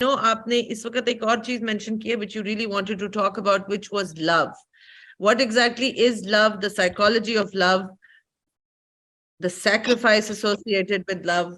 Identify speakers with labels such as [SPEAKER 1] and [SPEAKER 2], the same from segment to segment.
[SPEAKER 1] know aapne is waqt ek aur cheez mention ki hai which you really wanted to talk about, which was love. What exactly is love, the psychology of love, the sacrifice associated with love?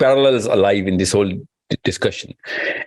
[SPEAKER 2] parallels alive in this whole discussion.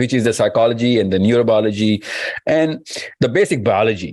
[SPEAKER 2] which is the psychology and the neurobiology and the basic biology.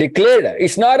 [SPEAKER 2] declared. It's not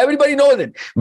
[SPEAKER 2] Everybody knows it,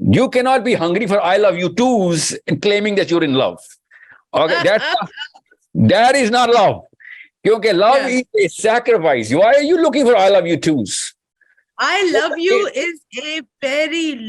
[SPEAKER 2] You cannot be hungry for I love you twos and claiming that you're in love. Okay, that is not love. Because love is a sacrifice. Why are you looking for I love you twos?
[SPEAKER 1] I love you is a very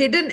[SPEAKER 1] hidden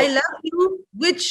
[SPEAKER 1] I love you, which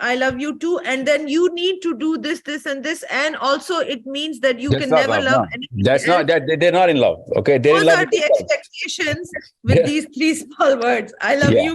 [SPEAKER 1] I love you too, and then you need to do this, this and this, and also it means that you can never love anything.
[SPEAKER 2] That's not that they're not in love. Okay, they're in love.
[SPEAKER 1] Those are the expectations with these 3 small words. I love you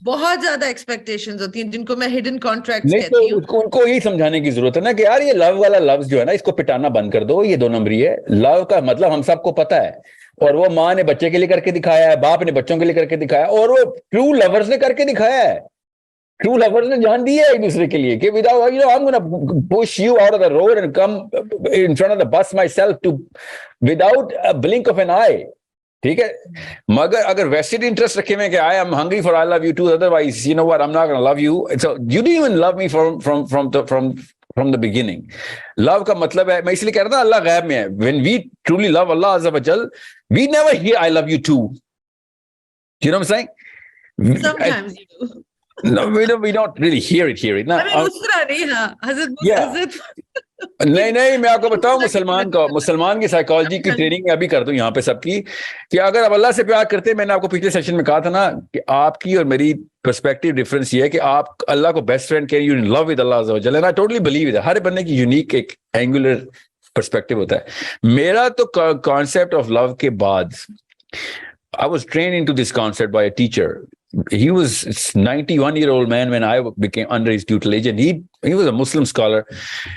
[SPEAKER 1] بہت زیادہ expectations ہوتی ہیں جن کو میں hidden contracts
[SPEAKER 2] نہیں
[SPEAKER 1] کہتی ہوں.
[SPEAKER 2] تو ان کو یہی سمجھانے کی ضرورت ہے نا کہ یار یہ لو والا لفظ جو ہے نا اس کو پٹانا بند کر دو, یہ 2 نمبری ہے. لو کا مطلب ہم سب کو پتا ہے, اور وہ ماں نے بچے کے لیے کر کے دکھایا ہے, باپ نے بچوں کے لیے کر کے دکھایا, اور وہ ٹرو لورز نے کر کے دکھایا ہے. ٹرو لورز نے جان دی ہے ایک دوسرے کے لیے کہ without, you know, I'm gonna push you out of the road and come in front of the bus myself to without a blink of an eye. ٹھیک ہے, مگر اگر ویسٹڈ انٹرسٹ رکھے میں کہ I am hungry for I love you too, otherwise you know what, I'm not gonna love you. So you didn't even love me from the beginning. Love کا مطلب ہے, میں اس لیے کہہ رہا تھا اللہ غیب میں ہے. When we truly love Allah Azza wa Jal, we never hear I love you too. You know what I'm saying?
[SPEAKER 1] Sometimes you do.
[SPEAKER 2] No, we don't really hear it.
[SPEAKER 1] I mean, اس طرح نہیں. ہاں حضرت
[SPEAKER 2] نہیں میں آپ کو بتاؤں, مسلمان کی سائیکالوجی کی ٹریننگ میں ابھی کر دوں یہاں پہ سب کی, کہ اگر آپ اللہ سے پیار کرتے, میں نے آپ کو پچھلے سیشن میں کہا تھا نا کہ آپ کی اور میری پرسپیکٹو ڈفرنس یہ ہے کہ آپ اللہ کو بیسٹ فرینڈ کہیں, یو لو ود اللہ عز و جل, and I totally believe it. ہر بندے کی یونیک ایک اینگولر پرسپیکٹو ہوتا ہے. میرا تو کانسیپٹ آف لو کے بعد I was trained into this concept by a teacher. He was a 91-year-old man when I became under his tutelage, and he was a Muslim scholar,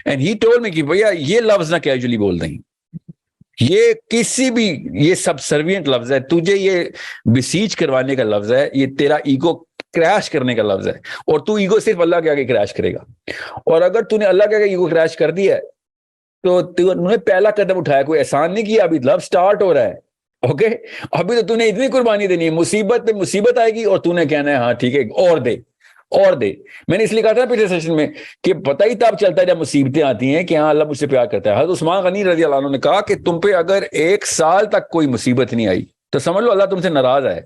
[SPEAKER 2] and he told me کہ بھیا یہ لفظ نہ casually بول دیں, یہ کسی بھی, یہ سب سروینٹ لفظ ہے, تجھے یہ بسیج کروانے کا لفظ ہے, یہ تیرا ایگو کریش کرنے کا لفظ ہے, اور تو ایگو صرف اللہ کے آگے کریش کرے گا. اور اگر تو نے اللہ کے آگے ایگو کریش کر دیا ہے تو انہوں نے پہلا قدم اٹھایا, کوئی احسان نہیں کیا, ابھی لو سٹارٹ ہو رہا ہے. اوکے, ابھی تو نے اتنی قربانی دینی ہے, مصیبت پہ مصیبت آئے گی اور تو نے کہنا ہے ہاں ٹھیک ہے اور دے. میں نے اس لیے کہا تھا پچھلے سیشن میں کہ پتہ ہی تب چلتا ہے جب مصیبتیں آتی ہیں کہ ہاں اللہ مجھ سے پیار کرتا ہے. حضرت عثمان غنی رضی اللہ عنہ نے کہا کہ تم پہ اگر 1 سال تک کوئی مصیبت نہیں آئی تو سمجھ لو اللہ تم سے ناراض ہے.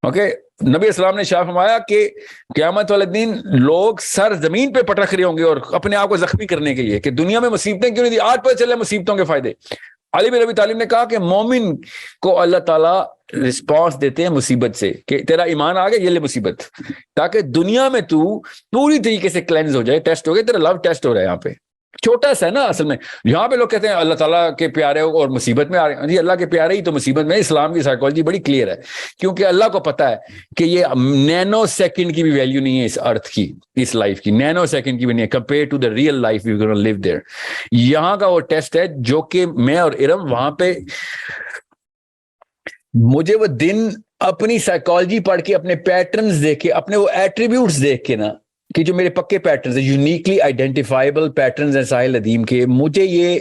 [SPEAKER 2] اوکے, نبی اسلام نے شاہ فرمایا کہ قیامت والے دن لوگ سر زمین پہ پٹک رہے ہوں گے اور اپنے آپ کو زخمی کرنے کے لیے کہ دنیا میں مصیبتیں کیوں نہیں دی, آج پتہ چلے مصیبتوں کے فائدے. علی بن ابی طالب نے کہا کہ مومن کو اللہ تعالیٰ رسپانس دیتے ہیں مصیبت سے کہ تیرا ایمان آ گیا, یہ لے مصیبت, تاکہ دنیا میں تو پوری طریقے سے کلینز ہو جائے, ٹیسٹ ہو گئے, تیرا لو ٹیسٹ ہو رہا ہے. یہاں پہ چھوٹا سا ہے نا اصل میں, یہاں پہ لوگ کہتے ہیں اللہ تعالیٰ کے پیارے ہو اور مصیبت میں آ رہے ہیں. جی اللہ کے پیارے ہی تو مصیبت میں. اسلام کی سائیکالوجی بڑی کلیئر ہے, کیونکہ اللہ کو پتا ہے کہ یہ نینو سیکنڈ کی بھی ویلیو نہیں ہے اس ارتھ کی, اس لائف کی نینو سیکنڈ کی بھی نہیں ہے compare to the real life we gonna live there. یہاں کا وہ ٹیسٹ ہے جو کہ میں اور ارم وہاں پہ, مجھے وہ دن اپنی سائیکالوجی پڑھ کے, اپنے پیٹرنز دیکھ کے, اپنے وہ ایٹریبیوٹس دیکھ کے نا, کہ جو میرے پکے پیٹرنز ہیں, یونیکلی آئیڈینٹیفائبل پیٹرنز ہیں ساحل ادیم کے, مجھے یہ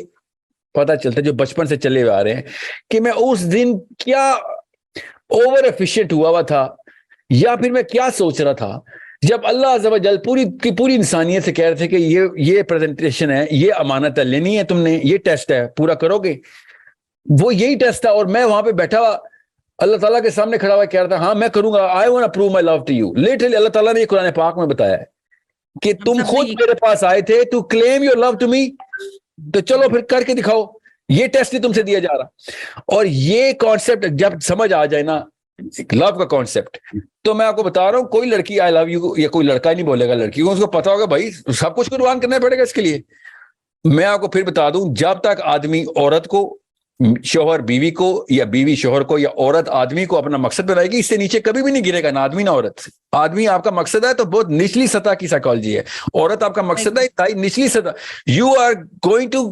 [SPEAKER 2] پتا چلتا ہے جو بچپن سے چلے ہوئے آ رہے ہیں کہ میں اس دن کیا اوور ایفیشینٹ ہوا تھا, یا پھر میں کیا سوچ رہا تھا جب اللہ عز و جل پوری انسانیت سے کہہ رہے تھے کہ یہ پریزنٹیشن ہے, یہ امانت ہے, لینی ہے تم نے, یہ ٹیسٹ ہے, پورا کرو گے. وہ یہی ٹیسٹ تھا, اور میں وہاں پہ بیٹھا ہوا اللہ تعالیٰ کے سامنے کھڑا ہوا کہہ رہا تھا ہاں میں کروں گا, I want to prove my love to you. Literally اللہ تعالیٰ نے یہ قرآن پاک میں بتایا ہے کہ تم خود میرے پاس آئے تھے to claim your love to me, تو چلو پھر کر کے دکھاؤ. یہ ٹیسٹ نہیں تم سے دیا جا رہا. اور یہ کانسیپٹ جب سمجھ آ جائے نا, لو کا کانسیپٹ, تو میں آپ کو بتا رہا ہوں کوئی لڑکی آئی لو یو یا کوئی لڑکا نہیں بولے گا لڑکی کو, اس کو پتا ہوگا بھائی سب کچھ قربان کرنا پڑے گا اس کے لیے. میں آپ کو پھر بتا دوں, جب تک آدمی عورت کو, شوہر بیوی کو, یا بیوی شوہر کو, یا عورت آدمی کو اپنا مقصد بنائے گی, اس سے نیچے کبھی بھی نہیں گرے گا, نہ آدمی نہ عورت. آدمی آپ کا مقصد ہے تو بہت نچلی سطح کی سائیکالوجی ہے, عورت آپ کا مقصد ہے نچلی سطح. You are going to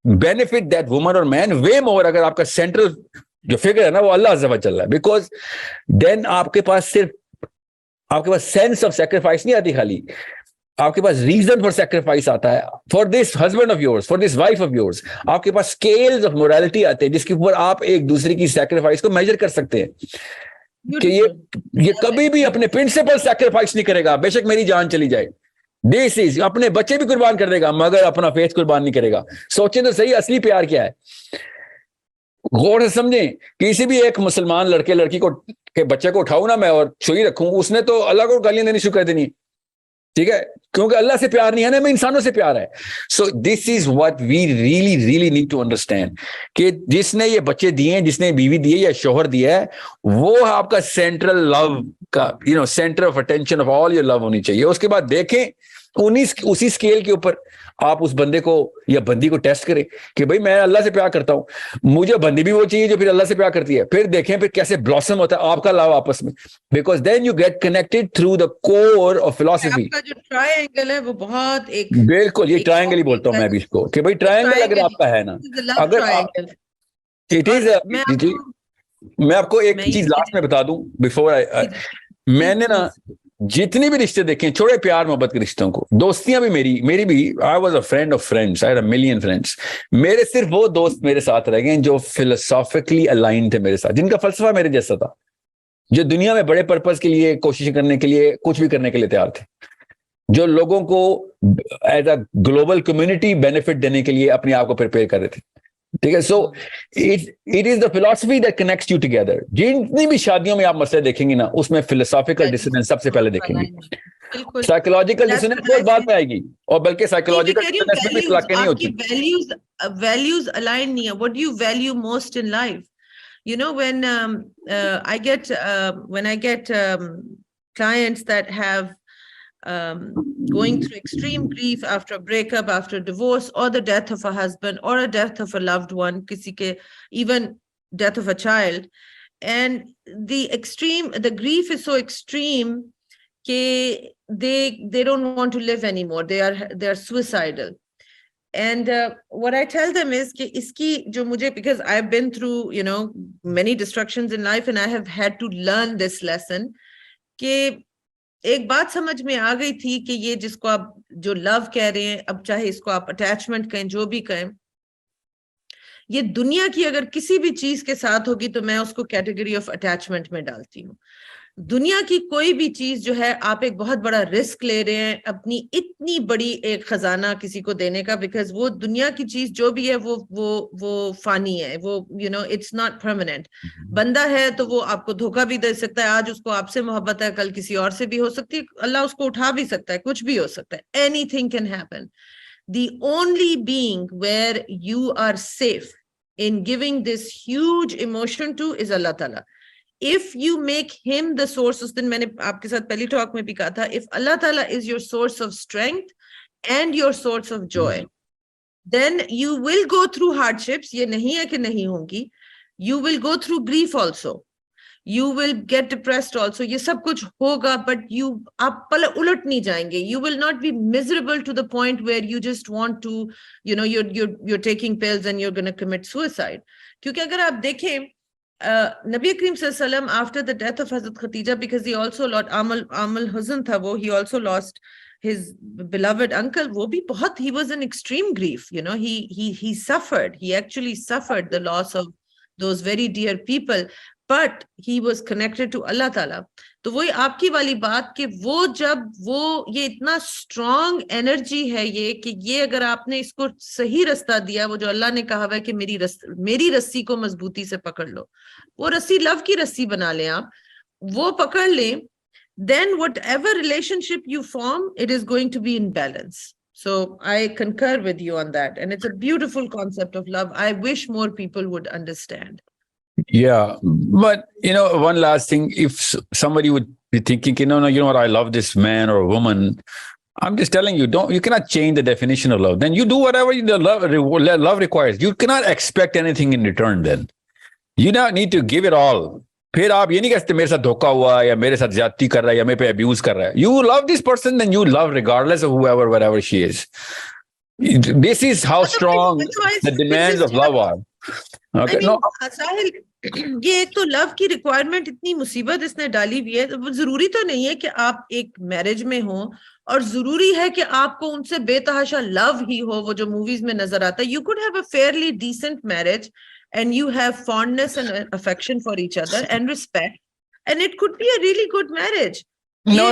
[SPEAKER 2] benefit that woman or man way more اگر آپ کا سینٹرل جو فگر ہے نا وہ اللہ عز و جل ہے, بیکاز دین آپ کے پاس سینس آف سیکریفائس نہیں آتی, خالی آپ کے پاس ریزن فار سیکریفائس آتا ہے. For this husband of yours, for this wife of yours, آپ کے پاس اسکیلز آف مورالٹی آتے ہیں جس کے اوپر آپ ایک دوسرے کی سیکریفائس کو میجر کر سکتے ہیں کہ یہ کبھی بھی اپنے پرنسپل سیکریفائس نہیں کرے گا, بے شک میری جان چلی جائے. دس از, اپنے بچے بھی قربان کر دے گا مگر اپنا فیتھ قربان نہیں کرے گا. سوچیں تو صحیح اصلی پیار کیا ہے, غور سے سمجھیں. کسی بھی ایک مسلمان لڑکے لڑکی کو کہ بچے کو اٹھاؤں نا میں اور چھری رکھوں, اس نے تو اللہ کو گالیاں دینی شروع کر دینی, ٹھیک ہے, کیونکہ اللہ سے پیار نہیں ہے نا, میں انسانوں سے پیار ہے. So this is what we really need to understand کہ جس نے یہ بچے دیے ہیں, جس نے بیوی دی ہے یا شوہر دیا ہے, وہ آپ کا سینٹرل لو کا centre of attention of all your love ہونی چاہیے. اس کے بعد دیکھیں اسی اسکیل کے اوپر آپ اس بندے کو یا بندی کو ٹیسٹ کریں کہ بھائی میں اللہ سے پیار کرتا ہوں, مجھے بندی بھی وہ چاہیے جو پھر اللہ سے پیار کرتی ہے, پھر دیکھیں پھر کیسے بلاسم ہوتا ہے آپ کا لو آپس میں, because then you get connected through the core of philosophy.
[SPEAKER 1] آپ کا جو ٹرائنگل ہے وہ بہت ایک
[SPEAKER 2] بالکل, یہ ٹرائنگل ہی بولتا ہوں میں بھی اس کو کہ بھائی ٹرائنگل اگر آپ کا ہے نا, اگر آپ اٹ از, میں آپ کو ایک چیز لاسٹ میں بتا دوں بفور میں نے نا جتنی بھی رشتے دیکھے چھوڑے پیار محبت کے رشتوں کو, دوستیاں بھی میری بھی, I was a friend of friends, I had a million friends, میرے صرف وہ دوست میرے ساتھ رہ گئے جو فلسافیکلی الائن تھے میرے ساتھ, جن کا فلسفہ میرے جیسا تھا, جو دنیا میں بڑے پرپز کے لیے کوشش کرنے کے لیے کچھ بھی کرنے کے لیے تیار تھے, جو لوگوں کو as a global community benefit دینے کے لیے اپنے آپ کو پریپیئر کر رہے تھے. ٹھیک ہے, so it is the philosophy that connects you together. جتنی بھی شادیوں میں آپ مسئلے دیکھیں گی نا, اس میں فلسافیکل ڈسوننس سب سے پہلے دیکھیں گی, سائیکولوجیکل ڈسوننس بہت بعد میں آئے گی, اور بلکہ سائیکولوجیکل ڈسوننس میں بھی اطلاقیں نہیں ہوتی.
[SPEAKER 1] ویلیوز الائن نہیں ہے. What do you value most in life? You know, when I get clients that have going through extreme grief after a breakup, after a divorce, or the death of a husband, or a death of a loved one, even death of a child, and the grief is so extreme that they don't want to live anymore. They are suicidal. And what I tell them is کہ اس کی جو مجھے, because I've been through, you know, many destructions in life, and I have had to learn this lesson, کہ ایک بات سمجھ میں آ گئی تھی کہ یہ جس کو آپ جو لو کہہ رہے ہیں, اب چاہے اس کو آپ اٹیچمنٹ کہیں, جو بھی کہیں, یہ دنیا کی اگر کسی بھی چیز کے ساتھ ہوگی تو میں اس کو کیٹیگری آف اٹیچمنٹ میں ڈالتی ہوں. دنیا کی کوئی بھی چیز جو ہے, آپ ایک بہت بڑا رسک لے رہے ہیں اپنی اتنی بڑی ایک خزانہ کسی کو دینے کا, بیکاز وہ دنیا کی چیز جو بھی ہے وہ فانی ہے, وہ you know it's not permanent. بندہ ہے تو وہ آپ کو دھوکہ بھی دے سکتا ہے, آج اس کو آپ سے محبت ہے, کل کسی اور سے بھی ہو سکتی ہے, اللہ اس کو اٹھا بھی سکتا ہے, کچھ بھی ہو سکتا ہے, any thing can happen. The only being where you are safe in giving this huge emotion to is Allah Ta'ala. If you make him the source, اس دن میں نے آپ کے ساتھ پہلی ٹاک میں بھی کہا تھا, if Allah Ta'ala is your source of strength and your source of joy, then you will go through hardships. یہ نہیں ہے کہ نہیں ہوں گی. You will go through grief also. You will get depressed also. یہ سب کچھ ہوگا, but آپ الٹ نہیں جائیں گے. You will not be miserable to the point where you just want to, you know, you're taking pills and you're going to commit suicide. کیونکہ اگر آپ دیکھیں نبی کریم صلی اللہ علیہ وسلم after the death of Hazrat Khatija, because he also lost عامل حزن تھا وہ, he also lost his beloved uncle, وہ بھی بہت, he was in extreme grief, you know, he suffered, he actually suffered the loss of those very dear people, but he was connected to Allah Ta'ala. تو وہی آپ کی والی بات کہ وہ جب یہ اتنا اسٹرانگ انرجی ہے یہ, کہ یہ اگر آپ نے اس کو صحیح رستہ دیا, وہ جو اللہ نے کہا ہوا ہے کہ میری رسی کو مضبوطی سے پکڑ لو, وہ رسی لو کی رسی بنا لیں, آپ وہ پکڑ لیں, then whatever relationship you form, it is going to be in balance. So I concur with you on that, and it's a beautiful concept of love. I wish more people would understand.
[SPEAKER 2] Yeah, but you know, one last thing, if somebody would be thinking, you know what, I love this man or woman, I'm just telling you, you cannot change the definition of love. Then you do whatever the love requires. You cannot expect anything in return then. You don't need to give it all. پھر آپ یہ نہیں کہتے میرے ساتھ دھوکا ہوا ہے, یا میرے ساتھ زیادتی کر رہا ہے, یا میرے پہ ابیوز کر رہا ہے. You love this person, then you love regardless of whatever she is. This is how strong the demands of love are. Okay, no.
[SPEAKER 1] ساحل, یہ ایک تو لو کی ریکوائرمنٹ اتنی مصیبت اس نے ڈالی ہوئی ہے. ضروری تو نہیں ہے کہ آپ ایک میرج میں ہوں, اور ضروری ہے کہ آپ کو ان سے بے تحاشا لو ہی ہو, وہ جو موویز میں نظر آتا ہے. You could have a fairly decent marriage and you have fondness and affection for each other and respect, and it could be a really good marriage.
[SPEAKER 2] No,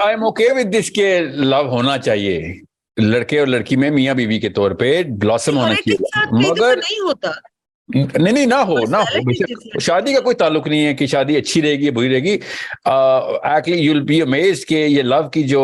[SPEAKER 2] I'm okay with this کہ love ہونا چاہیے لڑکے اور لڑکی میں, میاں بیوی کے طور پہ بلاسم ہونا چاہیے, مگر
[SPEAKER 1] نہیں ہوتا.
[SPEAKER 2] نہیں نہ ہو. شادی کا کوئی تعلق نہیں ہے کہ شادی اچھی رہے گی یا بری رہے گی. Actually you will be amazed کہ یہ لو کی جو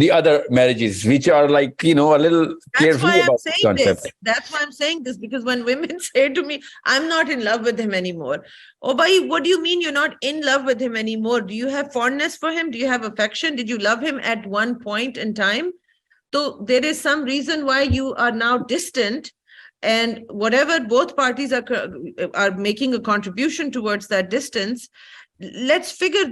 [SPEAKER 2] the other marriages which are like, you know, a little
[SPEAKER 1] That's
[SPEAKER 2] carefree
[SPEAKER 1] why I'm
[SPEAKER 2] about
[SPEAKER 1] saying
[SPEAKER 2] the concept.
[SPEAKER 1] this. That's why I'm saying this, because when women say to me, I'm not in love with him anymore. Oh, bhai, what do you mean you're not in love with him anymore? Do you have fondness for him? Do you have affection? Did you love him at one point in time? So there is some reason why you are now distant, and whatever both parties are making a contribution towards that distance, let's figure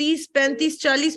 [SPEAKER 1] 30, 35, 40,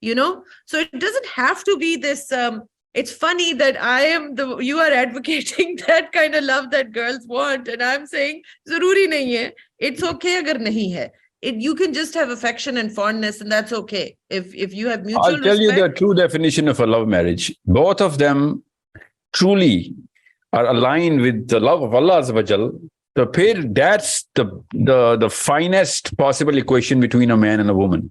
[SPEAKER 1] you know. So it doesn't have to be this it's funny that you are advocating that kind of love that girls want, and I'm saying zaruri nahi hai, it's okay agar nahi hai. You can just have affection and fondness, and that's okay if you have mutual
[SPEAKER 2] I'll tell
[SPEAKER 1] respect.
[SPEAKER 2] you the true definition of a love marriage. Both of them truly are aligned with the love of Allah Azza wa Jal. That's the finest possible equation between a man and a woman.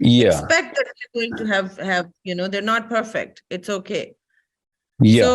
[SPEAKER 1] Expect that they're going to have, you know, they're not perfect, it's okay. So